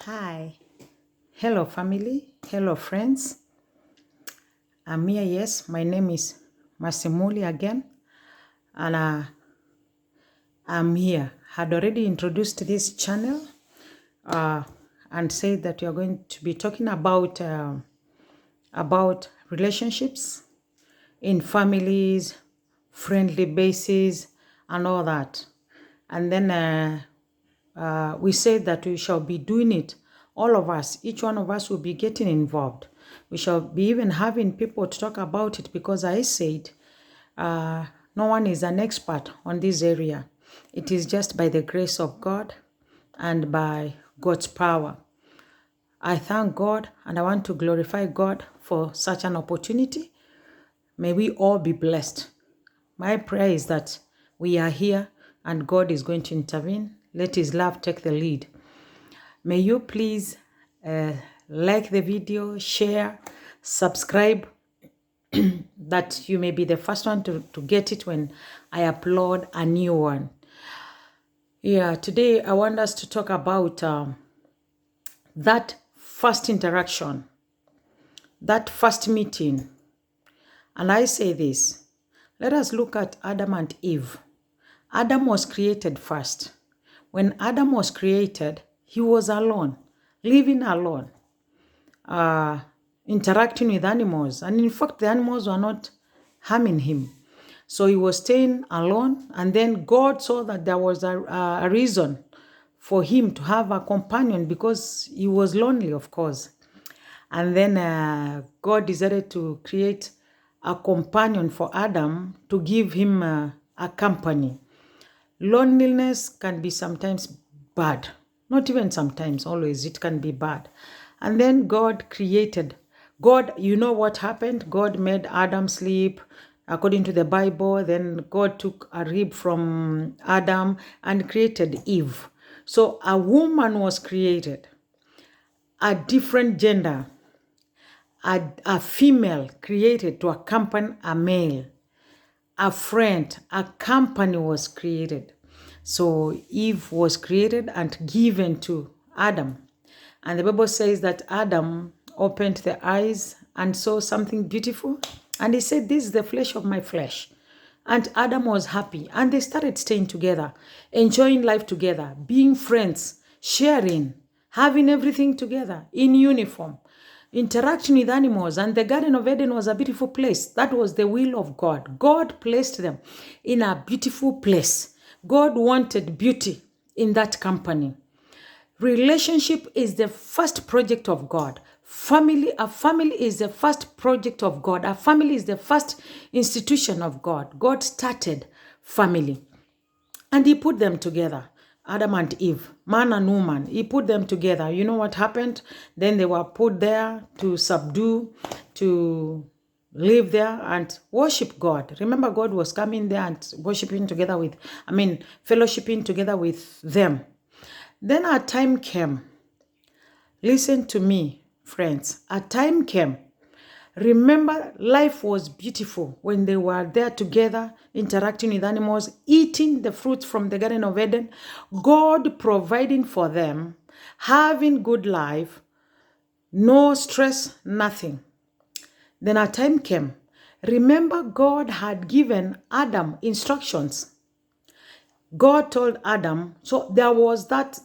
Hi, hello family, hello friends. I'm here, yes, my name is Masimuli again, and I'm here. Had already introduced this channel uh, and said that we are going to be talking about relationships in families, friendly bases, and all that. And then we said that we shall be doing it. All of us, each one of us will be getting involved. We shall be even having people to talk about it because I said no one is an expert on this area. It is just by the grace of God and by God's power. I thank God and I want to glorify God for such an opportunity. May we all be blessed. My prayer is that we are here and God is going to intervene. Let His love take the lead. May you please like the video, share, subscribe, that you may be the first one to get it when I upload a new one. Yeah, today I want us to talk about that first interaction, that first meeting. And I say this, let us look at Adam and Eve. Adam was created first. When Adam was created, he was alone, living alone, interacting with animals. And in fact, the animals were not harming him. So he was staying alone. And then God saw that there was a reason for him to have a companion because he was lonely, of course. And then God decided to create a companion for Adam to give him a company. Loneliness can be sometimes bad. Not even sometimes, always. It can be bad. And then God created. God, you know what happened? God made Adam sleep according to the Bible. Then God took a rib from Adam and created Eve. So a woman was created, a different gender, a female created to accompany a male, a friend, a company was created. So Eve was created and given to Adam. And the Bible says that Adam opened the eyes and saw something beautiful. And he said, this is the flesh of my flesh. And Adam was happy. And they started staying together, enjoying life together, being friends, sharing, having everything together in uniform, interacting with animals. And the Garden of Eden was a beautiful place. That was the will of God. God placed them in a beautiful place. God wanted beauty in that company. Relationship is the first project of God. A family is the first project of God. A family is the first institution of God. God started family and he put them together. Adam and Eve, man and woman, he put them together. You know what happened? Then they were put there to subdue, to live there and worship God. Remember, God was coming there and fellowshipping together with them. Then a time came. Listen to me, friends. A time came. Remember, life was beautiful when they were there together, interacting with animals, eating the fruits from the Garden of Eden, God providing for them, having good life, no stress, nothing. Then a time came. Remember, God had given Adam instructions. God told Adam, so there was that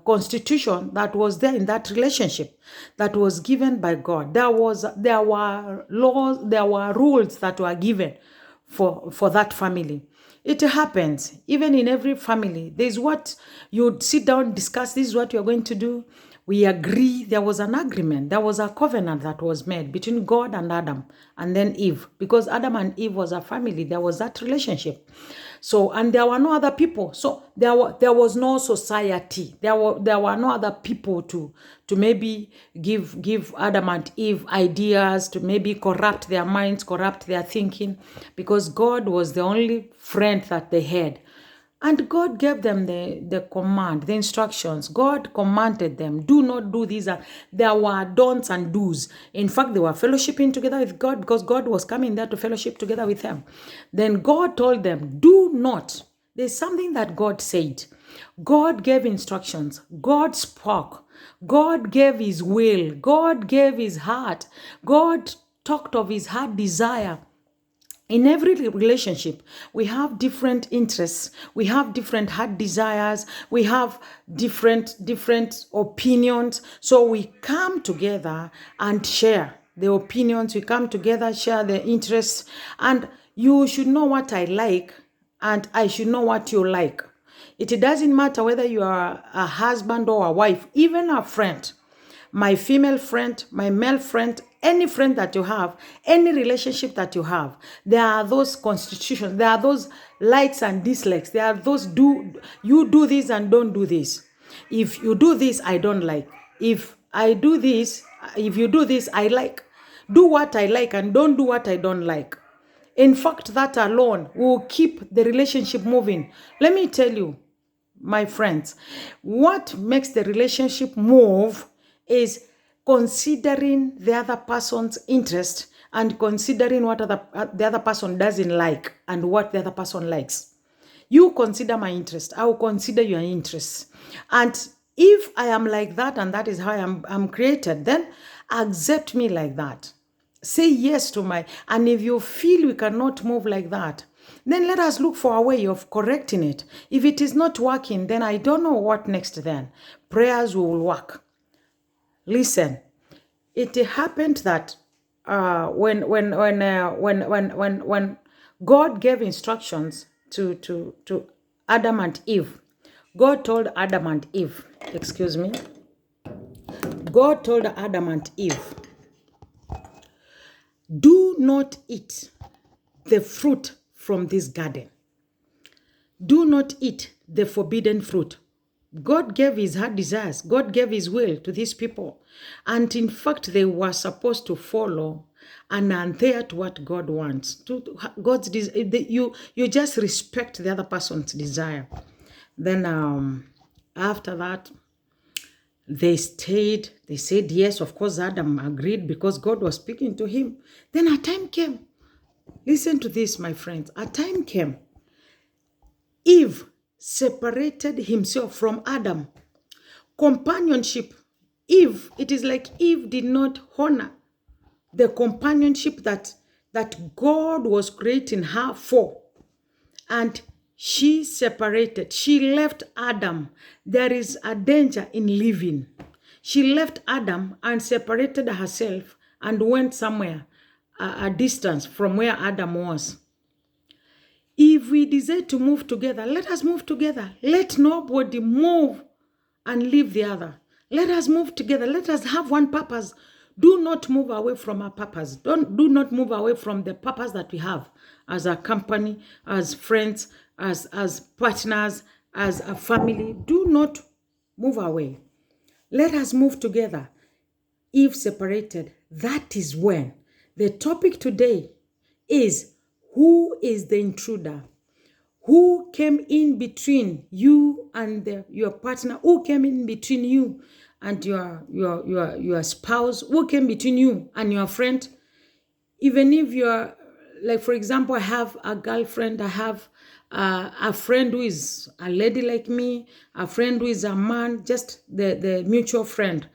constitution that was there in that relationship that was given by God. There were laws, there were rules that were given for that family. It happens even in every family. There's what you sit down, discuss, this is what you're going to do. We agree. There was an agreement. There was a covenant that was made between God and Adam and then Eve. Because Adam and Eve was a family. There was that relationship. So, and there were no other people. So there was no society. There were no other people to maybe give Adam and Eve ideas, to maybe corrupt their minds, corrupt their thinking. Because God was the only friend that they had. And God gave them the command, the instructions. God commanded them, do not do these. There were don'ts and do's. In fact, they were fellowshipping together with God because God was coming there to fellowship together with them. Then God told them, do not. there's something that God said. God gave instructions. God spoke. God gave his will. God gave his heart. God talked of his heart desire. In every relationship, we have different interests. We have different heart desires. We have different opinions. So we come together and share the opinions. We come together, share the interests. And you should know what I like, and I should know what you like. It doesn't matter whether you are a husband or a wife, even a friend. My female friend, my male friend, any friend that you have, any relationship that you have, there are those constitutions, there are those likes and dislikes, there are those you do this and don't do this. If you do this, I don't like. If I do this, if you do this, I like. Do what I like and don't do what I don't like. In fact, that alone will keep the relationship moving. Let me tell you, my friends, what makes the relationship move is considering the other person's interest and considering what the other person doesn't like and what the other person likes. You consider my interest, I will consider your interest. And if I am like that and that is how I'm created, then accept me like that. Say yes to my, and if you feel we cannot move like that, then let us look for a way of correcting it. If it is not working, then I don't know what next then. Prayers will work. Listen, it happened that when God gave instructions to Adam and Eve, God told Adam and Eve, God told Adam and Eve, do not eat the fruit from this garden. Do not eat the forbidden fruit. God gave his heart desires. God gave his will to these people. And in fact, they were supposed to follow and adhere to what God wants. To God's you just respect the other person's desire. Then after that, they stayed. They said yes. Of course, Adam agreed because God was speaking to him. Then a time came. Listen to this, my friends. A time came. Eve separated himself from Adam. Companionship. Eve, it is like Eve did not honor the companionship that God was creating her for. And she separated. She left Adam. There is a danger in living. She left Adam and separated herself and went somewhere a distance from where Adam was. If we decide to move together, let us move together. Let nobody move and leave the other. Let us move together. Let us have one purpose. Do not move away from our purpose. Do not move away from the purpose that we have as a company, as friends, as partners, as a family. Do not move away. Let us move together. If separated, that is when. The topic today is, who is the intruder? Who came in between you and your partner? Who came in between you and your spouse? Who came between you and your friend? Even if you're, like, for example, I have a girlfriend, I have a friend who is a lady like me, a friend who is a man, just the mutual friend.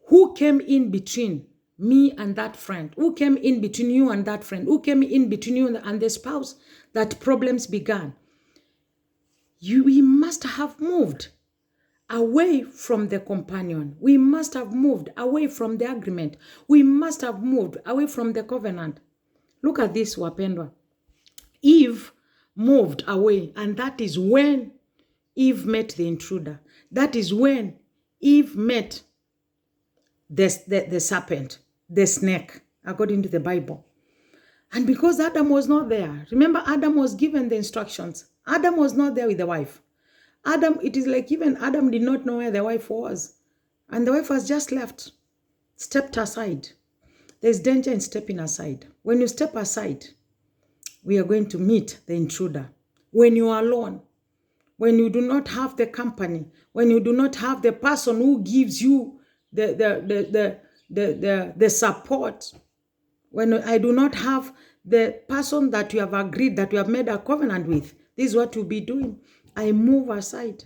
Who came in between me and that friend? Who came in between you and that friend? Who came in between you and the spouse that problems began? We must have moved away from the companion. We must have moved away from the agreement. We must have moved away from the covenant. Look at this, wapendwa. Eve moved away, and that is when Eve met the intruder. That is when Eve met the serpent, the snake, according to the Bible. And because Adam was not there, remember, Adam was given the instructions. Adam was not there with the wife. Adam, it is like even Adam did not know where the wife was. And the wife was just left, stepped aside. There's danger in stepping aside. When you step aside, we are going to meet the intruder. When you are alone, when you do not have the company, when you do not have the person who gives you the support, when I do not have the person that you have agreed, that you have made a covenant with, This is what you'll be doing. I move aside.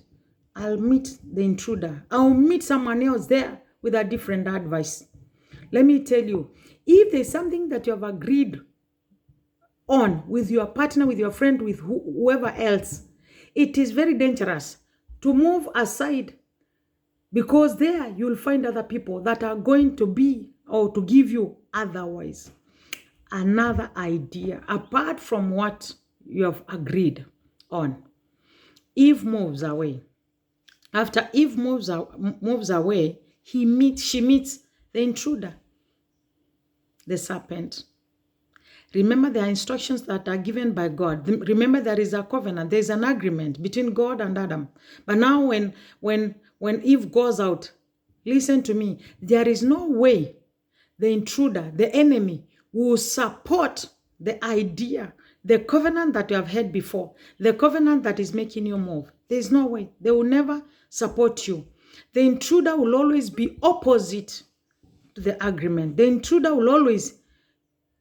I'll meet the intruder. I'll meet someone else there with a different advice. Let me tell you, if there's something that you have agreed on with your partner, with your friend, with whoever else, it is very dangerous to move aside, because there you'll find other people that are going to be or to give you otherwise another idea apart from what you have agreed on. Eve moves away. After Eve moves away, she meets the intruder, the serpent. Remember, there are instructions that are given by God. Remember, there is a covenant. There is an agreement between God and Adam. But now when Eve goes out, listen to me, there is no way the intruder, the enemy, will support the idea, the covenant that you have had before, the covenant that is making you move. There is no way. They will never support you. The intruder will always be opposite to the agreement. The intruder will always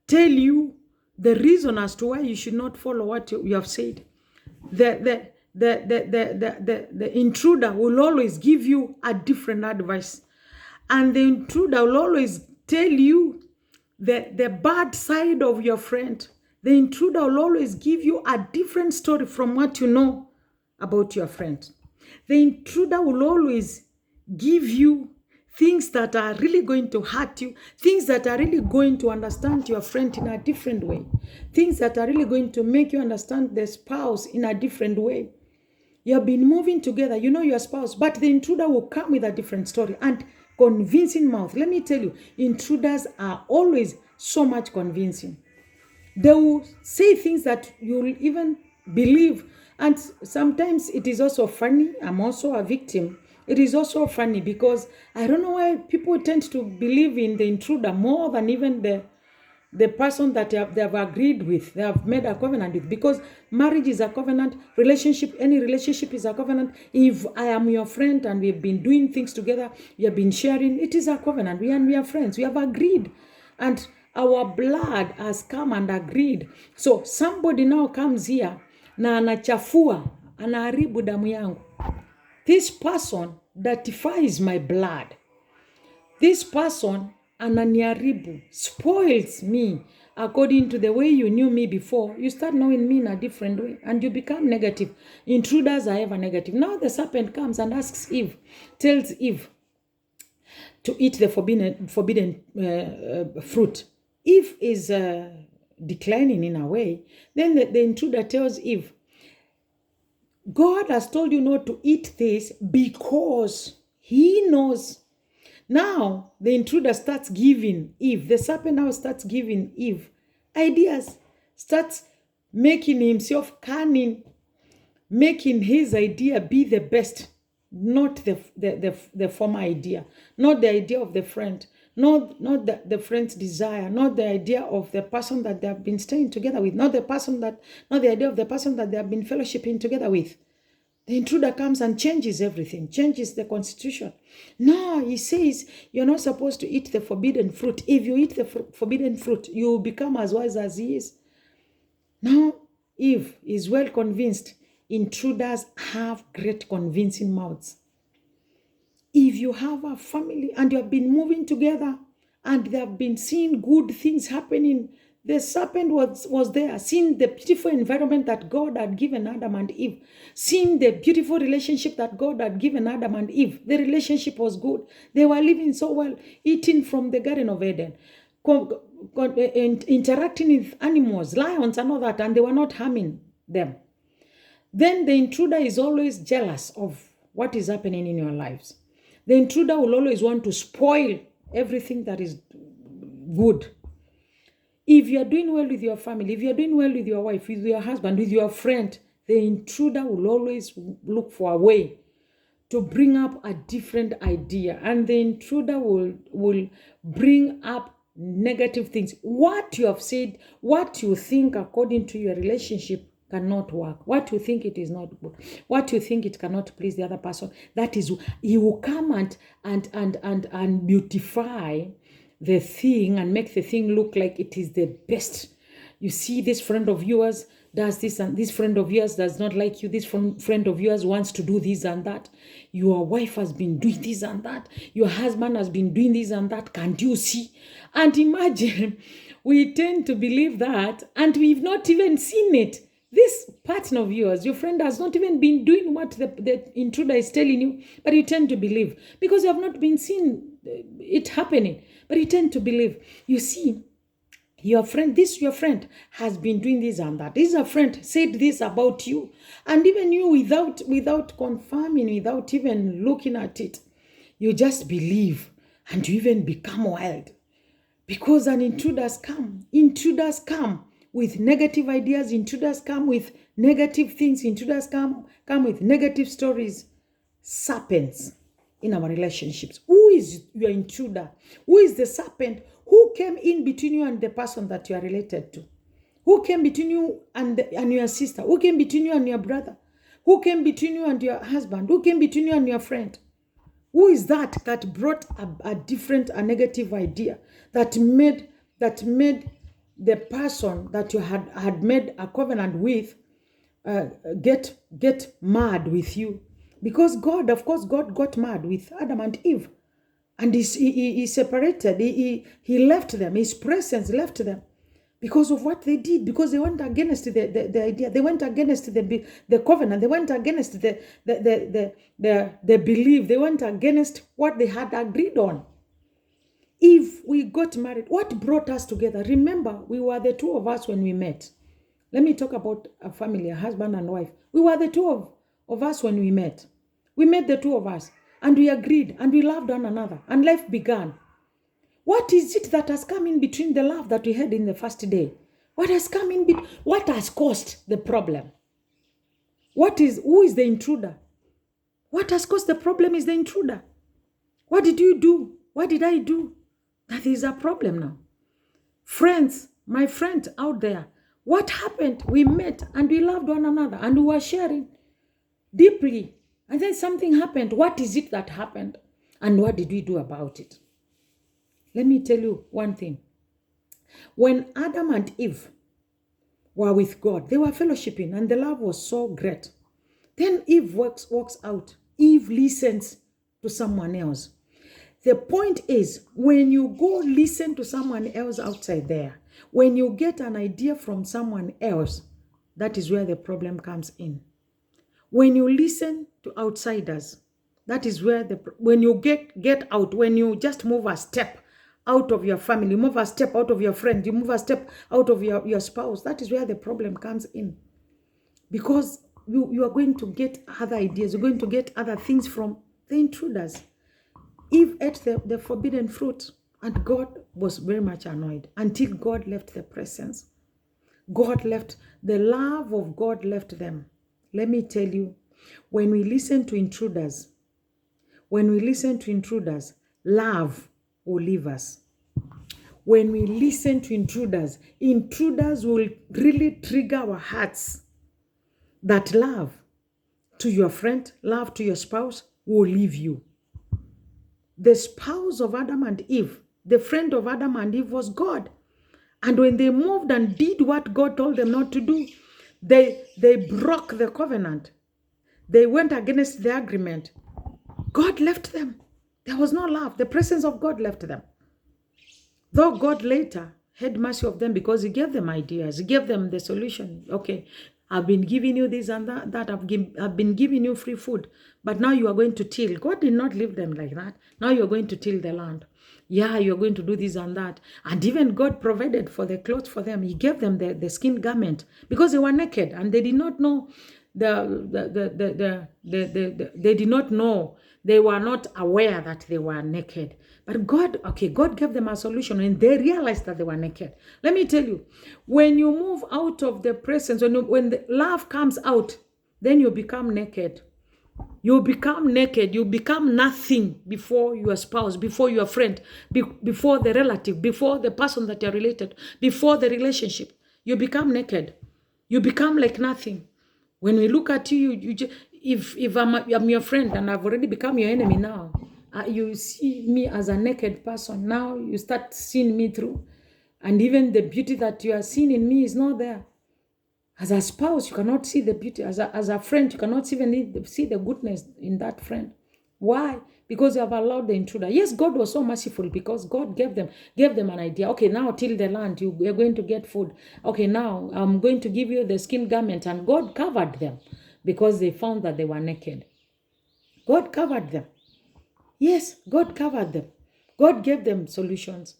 tell you the reason as to why you should not follow what you have said. The intruder will always give you a different advice. And the intruder will always tell you the bad side of your friend. The intruder will always give you a different story from what you know about your friend. The intruder will always give you things that are really going to hurt you, things that are really going to understand your friend in a different way, things that are really going to make you understand the spouse in a different way. You have been moving together, you know your spouse, but the intruder will come with a different story and convincing mouth. Let me tell you, intruders are always so much convincing. They will say things that you'll even believe. And sometimes it is also funny. I'm also a victim. It is also funny because I don't know why people tend to believe in the intruder more than even the person that they have agreed with, they have made a covenant with. Because marriage is a covenant, any relationship is a covenant. If I am your friend and we've been doing things together, we have been sharing, it is a covenant. We are friends. We have agreed. And our blood has come and agreed. So somebody now comes here na anachafua, anaharibu damu yangu. This person dirtifies my blood. This person ananiharibu, spoils me according to the way you knew me before. You start knowing me in a different way and you become negative. Intruders are ever negative. Now the serpent comes and asks Eve, tells Eve to eat the forbidden fruit. Eve is declining in a way. Then the intruder tells Eve, God has told you not to eat this because he knows. Now, the intruder starts giving Eve, the serpent now starts giving Eve ideas, starts making himself cunning, making his idea be the best, not the former idea, not the idea of the friend, not the friend's desire, not the idea of the person that they have been staying together with, not the idea of the person that they have been fellowshipping together with. The intruder comes and changes everything, changes the constitution. Now he says, you're not supposed to eat the forbidden fruit. If you eat the forbidden fruit, you will become as wise as he is. Now Eve is well convinced. Intruders have great convincing mouths. If you have a family and you have been moving together and they have been seeing good things happening, the serpent was there, seeing the beautiful environment that God had given Adam and Eve, seeing the beautiful relationship that God had given Adam and Eve. The relationship was good. They were living so well, eating from the Garden of Eden, interacting with animals, lions and all that, and they were not harming them. Then the intruder is always jealous of what is happening in your lives. The intruder will always want to spoil everything that is good. If you are doing well with your family, if you are doing well with your wife, with your husband, with your friend, the intruder will always look for a way to bring up a different idea. And the intruder will bring up negative things. What you have said, what you think according to your relationship cannot work. What you think it is not good. What you think it cannot please the other person. That is, he will come and beautify the thing and make the thing look like it is the best. You see this friend of yours, does this, and this friend of yours does not like you. This friend of yours wants to do this and that. Your wife has been doing this and that. Your husband has been doing this and that. Can't you see? And imagine, we tend to believe that, and we've not even seen it. This partner of yours, your friend, has not even been doing what the intruder is telling you, but you tend to believe because you have not been seen it happening, but you tend to believe. You see, your friend has been doing this and that. This friend said this about you. And even you, without confirming, without even looking at it, you just believe and you even become wild. Because an intruders come with negative ideas. Intruders come with negative things. Intruders come with negative stories. Serpents in our relationships. Who is your intruder? Who is the serpent? Who came in between you and the person that you are related to? Who came between you and your sister? Who came between you and your brother? Who came between you and your husband? Who came between you and your friend? Who is that brought a negative idea that made the person that you had made a covenant with get mad with you? Because God got mad with Adam and Eve, and he separated. He left them. His presence left them because of what they did. Because they went against the idea. They went against the covenant. They went against the belief. They went against what they had agreed on. If we got married, what brought us together? Remember, we were the two of us when we met. Let me talk about a family, a husband and wife. We were the two of us when we met. We met, the two of us, and we agreed, and we loved one another, and life began. What is it that has come in between the love that we had in the first day? What has come in between? What has caused the problem? Who is the intruder? What has caused the problem is the intruder. What did you do? What did I do? That is a problem now. Friends, my friend out there, what happened? We met and we loved one another and we were sharing deeply. And then something happened. What is it that happened? And what did we do about it? Let me tell you one thing. When Adam and Eve were with God, they were fellowshipping and the love was so great. Then Eve walks out. Eve listens to someone else. The point is, when you go listen to someone else outside there, when you get an idea from someone else, that is where the problem comes in. When you listen to outsiders, that is where when you get out, when you just move a step out of your family, move a step out of your friend, you move a step out of your spouse, that is where the problem comes in. Because you are going to get other ideas, you're going to get other things from the intruders. Eve ate the forbidden fruit, and God was very much annoyed until God left the presence. The love of God left them. Let me tell you, when we listen to intruders, love will leave us. When we listen to intruders will really trigger our hearts. That love to your friend, love to your spouse will leave you. The spouse of Adam and Eve, the friend of Adam and Eve was God. And when they moved and did what God told them not to do, they broke the covenant. They went against the agreement. God left them. There was no love. The presence of God left them. Though God later had mercy of them because he gave them ideas. He gave them the solution. Okay, I've been giving you this and that. I've been giving you free food. But now you are going to till. God did not leave them like that. Now you're going to till the land. Yeah, you're going to do this and that. And even God provided for the clothes for them. He gave them the skin garment because they were naked and they did not know they did not know. They were not aware that they were naked. But God gave them a solution and they realized that they were naked. Let me tell you, when you move out of the presence, when the love comes out, then you become naked. You become naked. You become nothing before your spouse, before your friend, before the relative, before the person that you're related, before the relationship. You become naked. You become like nothing. When we look at you, if I'm your friend and I've already become your enemy now, you see me as a naked person. Now you start seeing me through. And even the beauty that you are seeing in me is not there. As a spouse, you cannot see the beauty. As a friend, you cannot even see the goodness in that friend. Why? Because you have allowed the intruder. Yes, God was so merciful because God gave them an idea. Okay, now till the land, you are going to get food. Okay, now I'm going to give you the skin garment. And God covered them because they found that they were naked. God covered them. Yes, God covered them. God gave them solutions.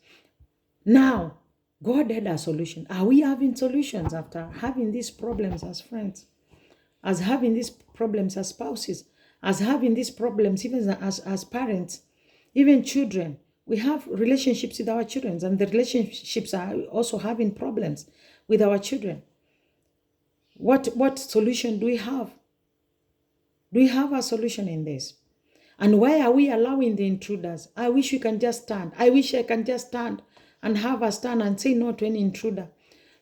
Now, God had a solution. Are we having solutions after having these problems as friends? As having these problems as spouses? As having these problems even as parents? Even children? We have relationships with our children, and the relationships are also having problems with our children. What solution do we have? Do we have a solution in this? And why are we allowing the intruders? I wish we can just stand. I wish I can just stand and have a stand and say no to an intruder.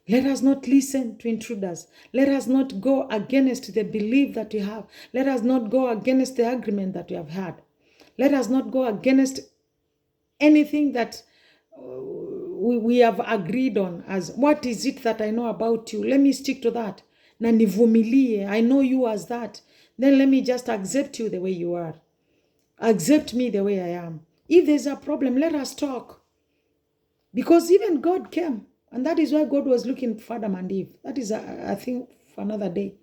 Let us not listen to intruders. Let us not go against the belief that we have. Let us not go against the agreement that we have had. Let us not go against anything that we have agreed on as, what is it that I know about you? Let me stick to that. Na nivumilie. I know you as that. Then let me just accept you the way you are. Accept me the way I am. If there's a problem, let us talk. Because even God came. And that is why God was looking for Adam and Eve. That is, I think, for another day.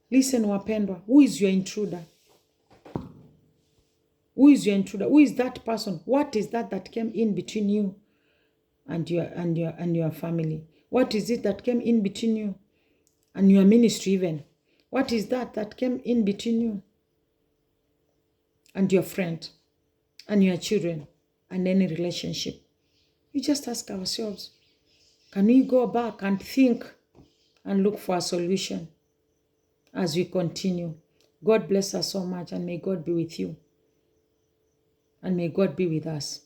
Listen, wapendwa. Who is your intruder? Who is your intruder? Who is that person? What is that came in between you and your family? What is it that came in between you and your ministry even? What is that came in between you and your friend and your children and any relationship? You just ask ourselves, can we go back and think and look for a solution as we continue? God bless us so much, and may God be with you. And may God be with us.